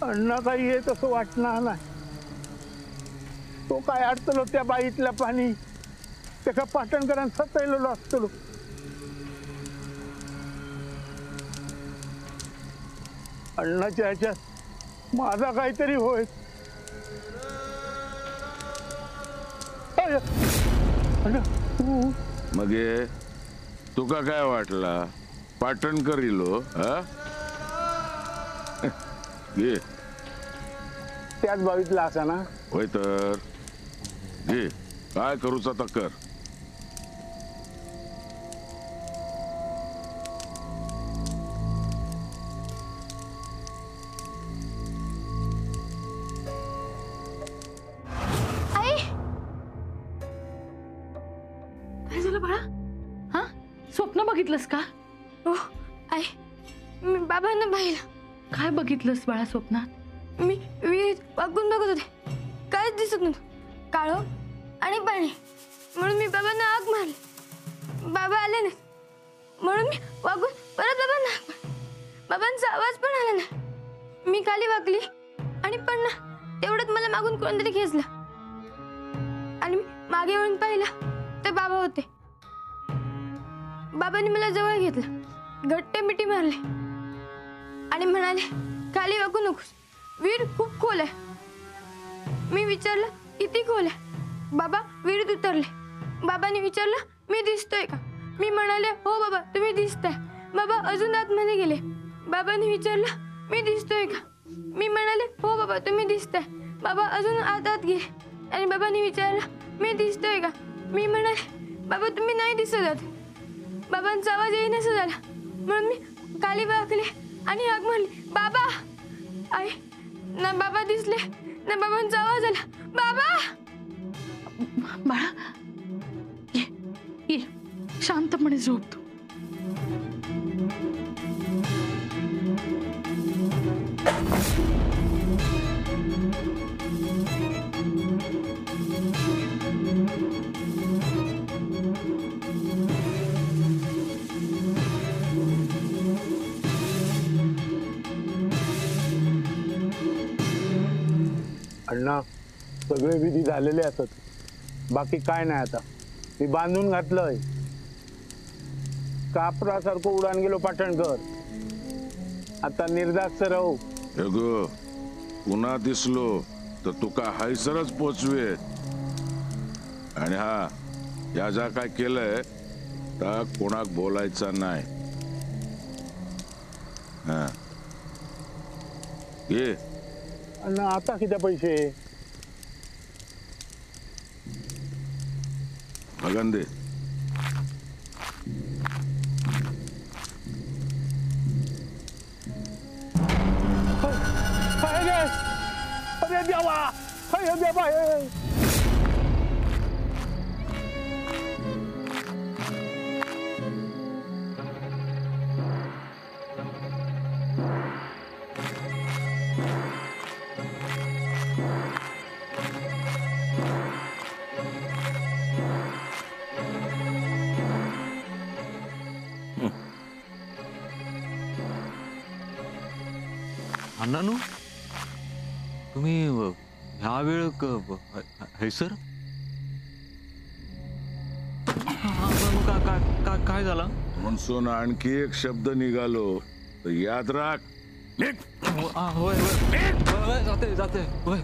अण्णा काही येत असं वाटणार नाही. तो काय अडचलो त्या बाईतल्या पाणी त्याका पाटणकरांना सतयलेलो असतो. अण्णाच्या ह्याच्यात माझा काहीतरी होय. मग तुका काय वाटला पाटणकर इलो घे त्याच बाईतला असा ना होय तर घे काय करूचा तर कर. काय झालं बाळा? हा स्वप्न बघितलंस का? हो आई मी बाबांना पाहिलं. काय बघितलंस बाळा स्वप्नात? मी विहिरीत वाकून बघत होते. काहीच दिसत नव्हतं. काळं आणि पाणी. म्हणून मी बाबांना आग मारली. बाबा आले नाही म्हणून मी वाकून परत बाबांना आग मारली. बाबांचा आवाज पण आला नाही. मी खाली वाकली आणि पण ना तेवढ्यात मला मागून कोणतरी खेचलं आणि मी मागे वळून पाहिलं तर बाबा होते. बाबांनी मला जवळ घेतलं, घट्ट मिठी मारली आणि म्हणाले खाली वाकू नकोस, विहीर खूप खोल आहे. मी विचारलं किती खोल आहे. बाबा विहिरीत उतरले. बाबांनी विचारलं मी दिसतोय का. मी म्हणाले हो बाबा तुम्ही दिसताय. बाबा अजून आतमध्ये गेले. बाबांनी विचारलं मी दिसतोय का. मी म्हणाले हो बाबा तुम्ही दिसताय. बाबा अजून आत गेले आणि बाबांनी विचारलं मी दिसतोय का. मी म्हणाले बाबा तुम्ही नाही दिसत आहात. बाबांचा आवाज येईनासा झाला म्हणून मी खाली वाकले आणि हाक मारली बाबा. आई ना बाबा दिसले ना बाबांचा आवाज आला. बाबा बाळा ये ये शांतपणे झोप तू. अण्णा सगळे विधी झालेले असत. बाकी काय नाही. आता मी बांधून घातलंय. कापरासारखं उडान गेलो पाटणकर. आता निर्धास्त राहू. पुन्हा दिसलो तर तुका हायसरच पोचवे. आणि हा या जा काय केलंय तर कोणाक बोलायचा नाही. हा ये अण्णा आता किती पैसे बघन दे. अरे देवा अरे देवा. अण्णानू तुम्ही ह्या वेळ है सर काय झाला म्हणून आणखी एक शब्द निघालो तर याद राख. होय जाते जाते होय.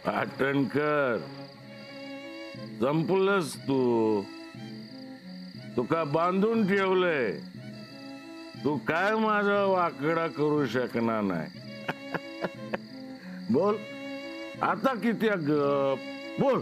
पाटणकर संपलंस तू. तुका बांधून ठेवलंय. तू काय माझा वाकडा करू शकणार नाही. बोल आता किती गप बोल.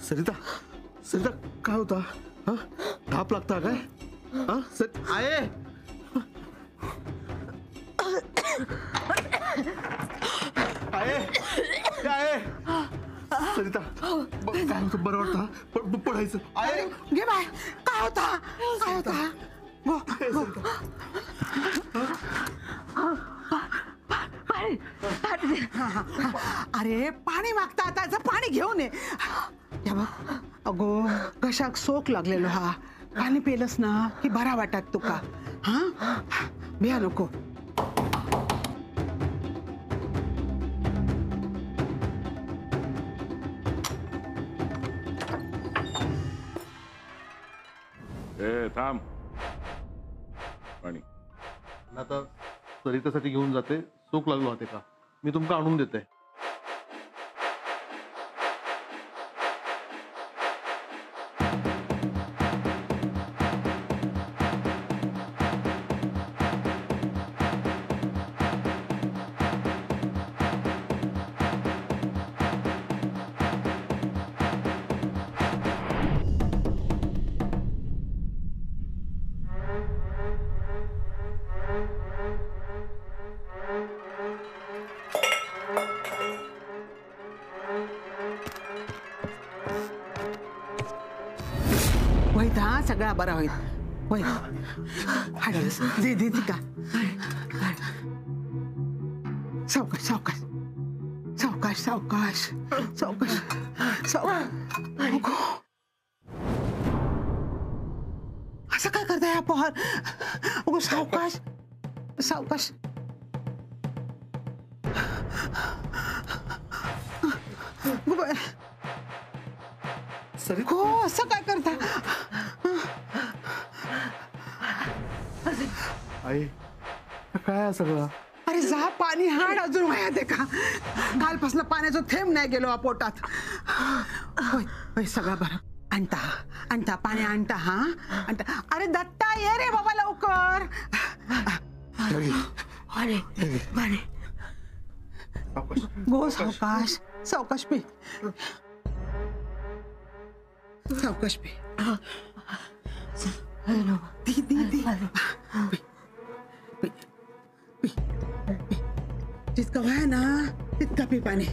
सरिता सरिता काय होता? हा ताप लागता काय? हा आहे आहे काय सरिता काय होतं? बरं वाटतं पडायचं आहे घे बाय. काय होता? काय होता? गो गो. अरे पाणी मागता त्याचं पाणी घेऊन ये. या बघ अगो कशाक सोक लागलेलो हा. पाणी पेलस ना की बरा वाटत तुका. हा भिया नको. ए थांब पाणी. आता सरितेसाठी घेऊन जाते. चूक लागलो होते का? मी तुमका आणून देते. होईत हा सगळा बरा होईल. होईल हाडस दे दे ती का. सावकाश सावकाश सावकाश सावकाश सावकाश सावकाश. असं काय करताय हा पोहर? अगो सावकाश सावकाश. सरिता हो असं काय करता? आई काय सगळं? अरे जा पाणी हाड अजून वाया दे का. कालपासून पाण्याचं थेंब नाही गेलो पोटात. होय होय सगळं बरं. आणता आणता पाणी आणता. हा आणता. अरे दत्ता ये रे बाबा लवकर. अरे अरे गो सावकाश सावकाश पी. सावकाश पी. दी दी दी. पी पी पी. जितकं व्हाय ना तितका पी पाणी.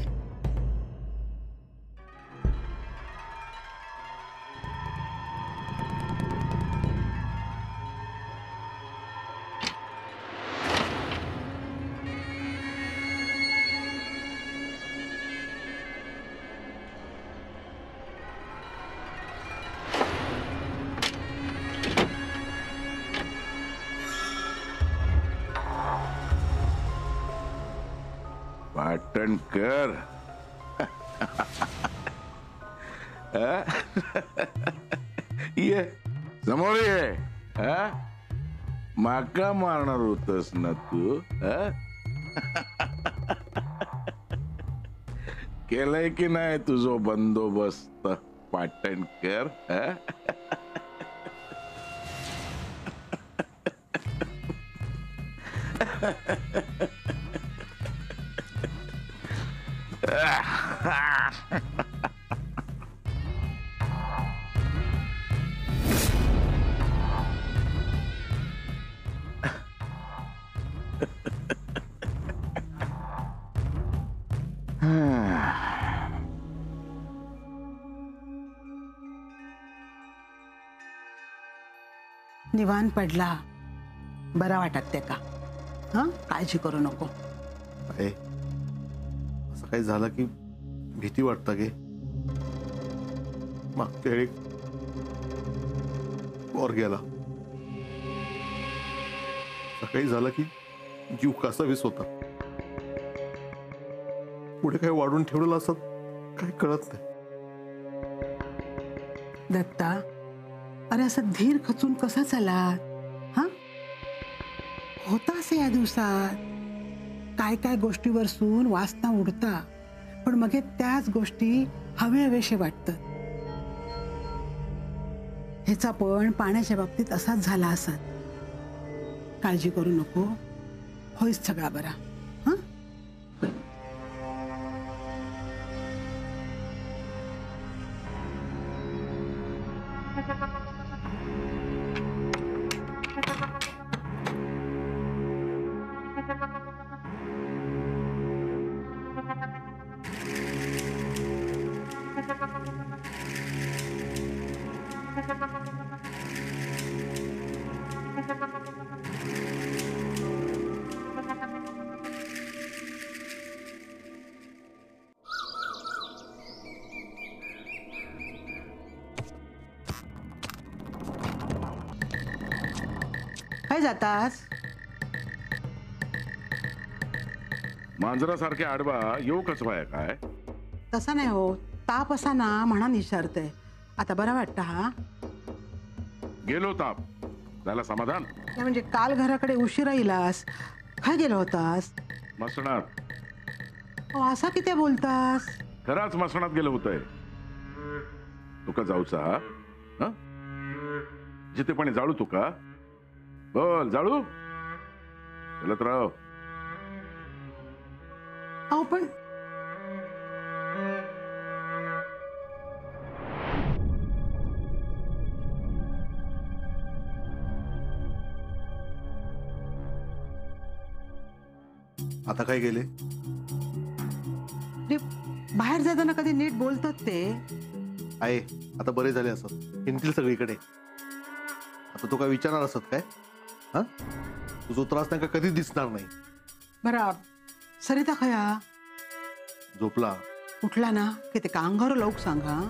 पाटणकर ये समोर ये. माका मारणार होतस ना तू? केलंय की नाही तुझो बंदोबस्त पाटणकर? निवांत पडला, बरा वाटत ते का? हा, काळजी करू नको. आहे असं काही झालं की भीती वाटतं गे. मागच्या वेळी वर गेला, सकाळी झालं की जीव कसा वीस होता. पुढे काही वाढून ठेवलेलं असत काही कळत नाही. दत्ता, अरे असं धीर खचून कसा चला? हा, होता असं या दिवसात काय काय गोष्टीवरसून वासना उडता, पण मग हे त्याच गोष्टी हवेशे वाटतात. ह्याचा पण पाण्याच्या बाबतीत असाच झाला असत. काळजी करू नको, होईच सगळा बरा. हा, काय जातास? मांजरासारखे आडवा येऊ कसवाय काय? तसा नाही हो, ताप असा ना म्हणा विचारते. आता बरा वाटतं? हा, गेलो ताप झाला समाधान. नाही म्हणजे काल घराकडे उशिरा येलास, काय गेला होतास? मसणात. अहो, असा किती बोलतास? खराच मसणात गेलं होतंय. तुका जाऊचा? हा, जिथे पण जाळू तुका. बोल जाळू. चलत राव. अहो पण आता काय गेले? ते बाहेर जाताना कधी नीट बोलतात ते. आहे आता बरे झाले असत, हिंडतील सगळीकडे. आता तू काय विचारणार असत काय? हा, तुझा त्रास नाही का कधी दिसणार नाही. बरा सरिता खया झोपला. उठला ना की ते का अंगावर लवक सांगा.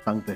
सांगते.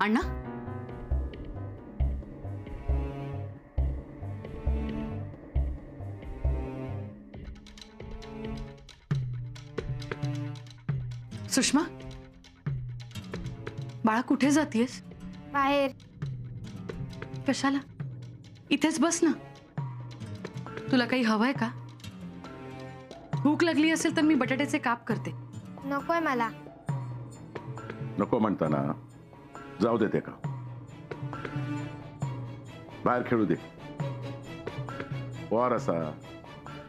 अण्णा, सुषमा, बाळा कुठे जातीयस? बाहेर. कशाला? इथेच बस ना. तुला काही हवंय का? भूक लागली असेल तर मी बटाट्याचे काप करते. नकोय मला. नको म्हणताना जाऊ देते का? बाहेर खेळू दे. वार असा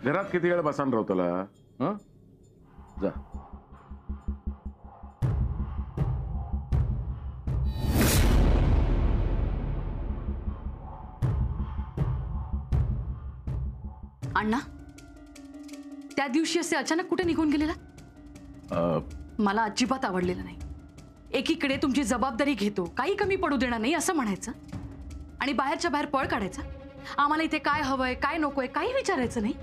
घरात किती वेळ बसान राहू तुला? हं? जा. अण्णा, त्या दिवशी असे अचानक कुठे निघून गेलेला? मला अजिबात आवडलेलं नाही. एकीकडे तुमची जबाबदारी घेतो, काही कमी पडू देणार नाही असं म्हणायचं, आणि बाहेरच्या बाहेर पळ काढायचा. आम्हाला इथे काय हवंय काय नकोय काही विचारायचं नाही.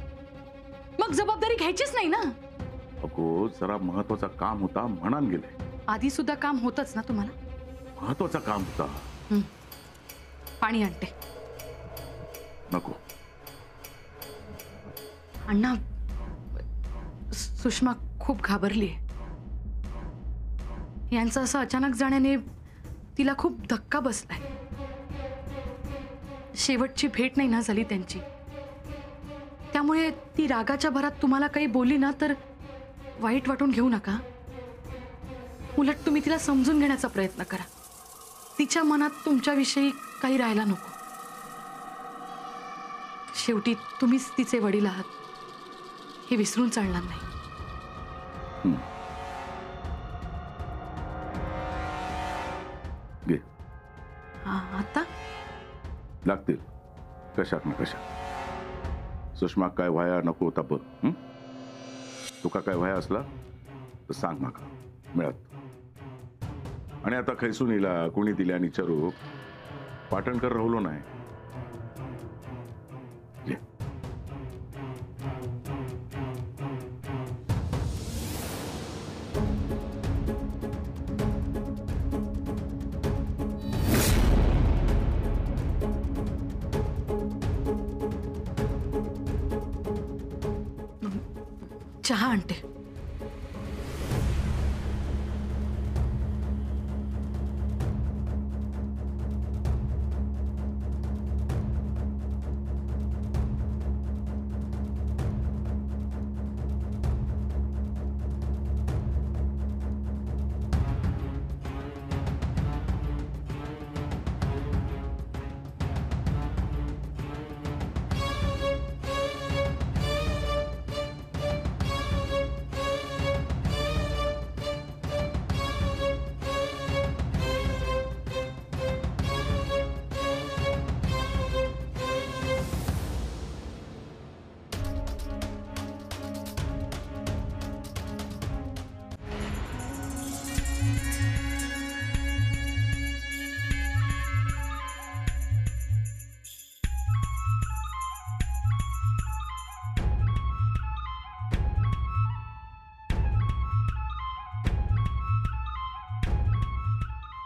मग जबाबदारी घ्यायचीच नाही ना. अगो जरा महत्वाचं काम होता म्हणून गेले. आधी सुद्धा काम होतच ना तुम्हाला? महत्वाचं काम होता. पाणी आणते. नको. अण्णा, सुषमा खूप घाबरली आहे. यांचं असं अचानक जाण्याने तिला खूप धक्का बसलाय. शेवटची भेट नाही ना झाली त्यांची, त्यामुळे ती रागाच्या भरात तुम्हाला काही बोलली ना तर वाईट वाटून घेऊ नका. उलट तुम्ही तिला समजून घेण्याचा प्रयत्न करा. तिच्या मनात तुमच्याविषयी काही राहायला नको. शेवटी तुम्हीच तिचे वडील आहात, हे विसरून चालणार नाही. घे. आता लागतील कशात ना कशा. सुषमा काय व्हाया नको होता बघ. तुका काय व्हाया असला तर सांग माका, मिळत. आणि आता खैसून इला कोणी दिल्या निचारू पाटणकर राहुलो नाही. घे. चहा आणते.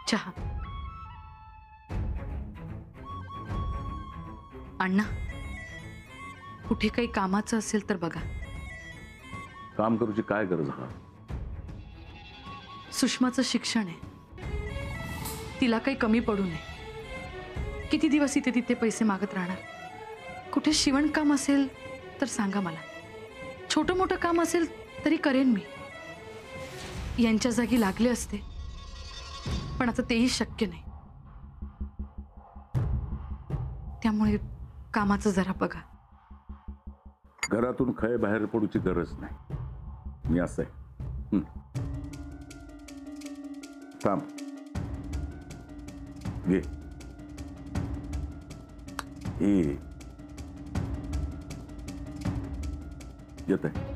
चहा. अण्णा, कुठे काही कामाचं असेल तर बघा. काम करूची काय गरज हा? सुषमाचं शिक्षण आहे, तिला काही कमी पडू नये. किती दिवस इथे तिथे पैसे मागत राहणार? कुठे शिवणकाम असेल तर सांगा मला. छोटं मोठं काम असेल तरी करेन मी. यांच्या जागी लागले असते, पण आता तेही शक्य नाही. त्यामुळे कामाचं जरा बघा. घरातून खय बाहेर पडूची गरज नाही. मी असं आहे. थांब. घे. येत आहे.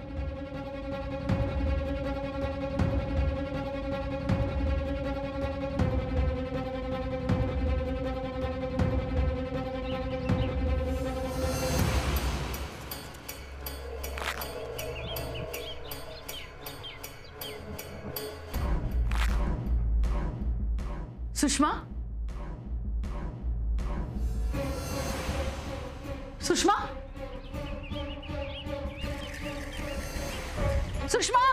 सुषमा, सुषमा, सुषमा.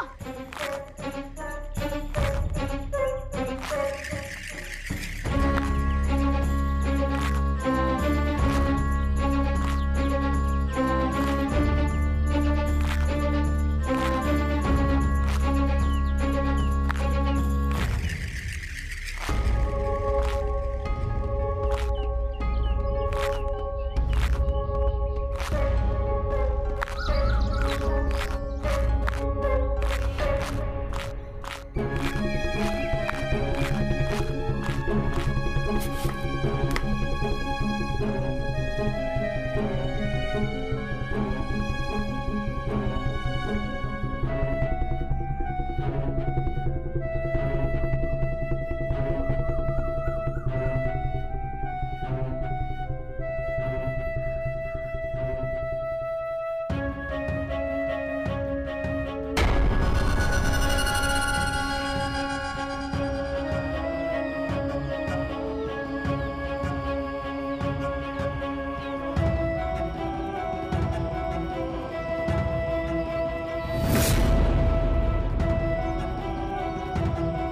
आहे